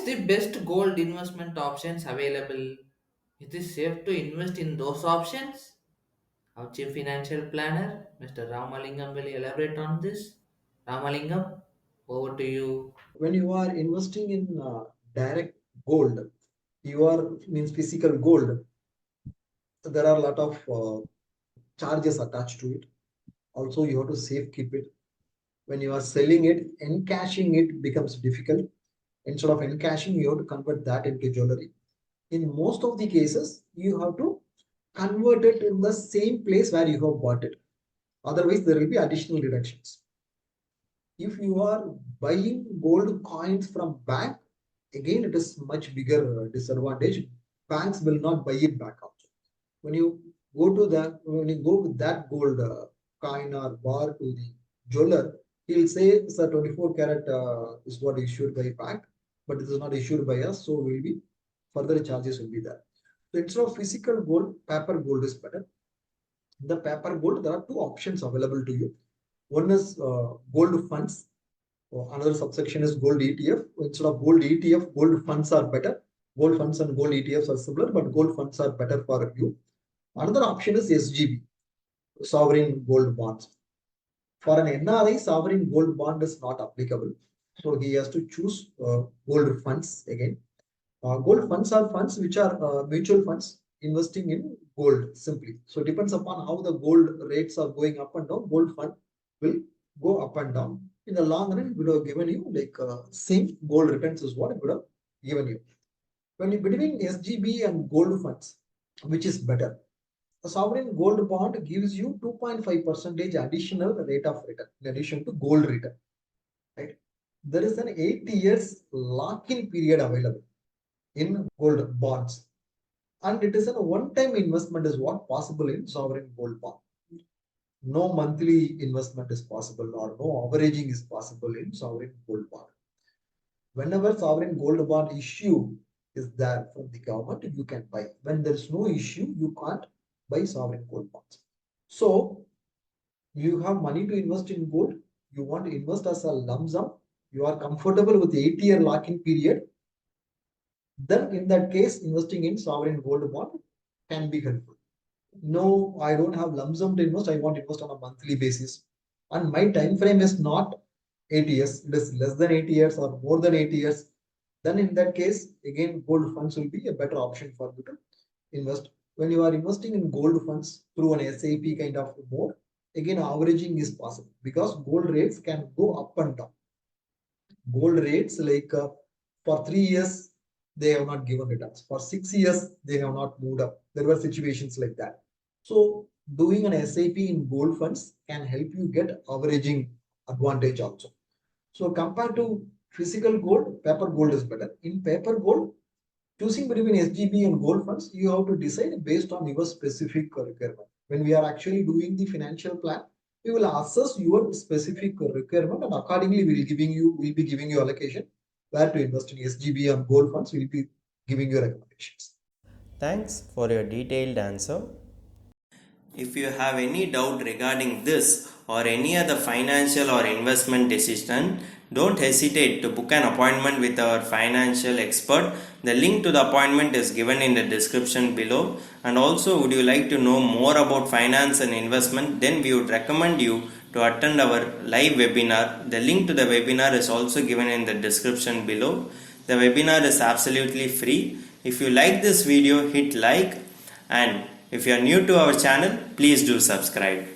is the best gold investment options available? It is safe to invest in those options? Our chief financial planner, Mr. Ramalingam, will elaborate on this. Ramalingam, over to you. When you are investing in direct gold, you are means physical gold. There are a lot of charges attached to it. Also, you have to safe keep it. When you are selling it, encashing it becomes difficult. Instead of encashing, you have to convert that into jewelry. In most of the cases, you have to convert it in the same place where you have bought it. Otherwise, there will be additional deductions. If you are buying gold coins from bank, again it is much bigger disadvantage. Banks will not buy it back out. When you when you go with that gold coin or bar to the jeweler, he'll say sir 24 karat is what issued by bank, but it is not issued by us, so will be further charges will be there. So instead of physical gold, paper gold is better. In the paper gold, there are two options available to you. One is gold funds. Another subsection is gold ETF. Instead of gold ETF, gold funds are better. Gold funds and gold ETFs are similar, but gold funds are better for you. Another option is SGB, sovereign gold bonds. For an NRI, sovereign gold bond is not applicable. So he has to choose gold funds again. Gold funds are funds which are mutual funds investing in gold simply. So it depends upon how the gold rates are going up and down. Gold fund will go up and down. In the long run, it would have given you like same gold returns is what it would have given you. When you between SGB and gold funds, which is better? A sovereign gold bond gives you 2.5 percentage additional rate of return in addition to gold return. Right? There is an 8 years lock-in period available in gold bonds, and it is a one-time investment is what possible in sovereign gold bond. No monthly investment is possible or no averaging is possible in sovereign gold bond. Whenever sovereign gold bond issue is there from the government, you can buy. When there is no issue, you can't buy sovereign gold bonds. So you have money to invest in gold, you want to invest as a lump sum, you are comfortable with the 8-year lock-in period, then in that case, investing in sovereign gold bond can be helpful. No, I don't have lump sum to invest. I want to invest on a monthly basis, and my time frame is not 8 years. It is less than 8 years or more than 8 years. Then in that case, again, gold funds will be a better option for you to invest. When you are investing in gold funds through an SIP kind of mode, again, averaging is possible because gold rates can go up and down. Gold rates like for 3 years they have not given returns, for 6 years they have not moved up. There were situations like that. So doing an SIP in gold funds can help you get averaging advantage also. So compared to physical gold, paper gold is better. In paper gold, choosing between SGB and gold funds, you have to decide based on your specific requirement. When we are actually doing the financial plan, we will assess your specific requirement, and accordingly we will be giving you allocation where to invest in SGB and gold funds. We will be giving you recommendations. Thanks for your detailed answer. If you have any doubt regarding this or any other financial or investment decision, don't hesitate to book an appointment with our financial expert. The link to the appointment is given in the description below. And also, would you like to know more about finance and investment? Then we would recommend you to attend our live webinar. The link to the webinar is also given in the description below. The webinar is absolutely free. If you like this video, hit like, and if you are new to our channel, please do subscribe.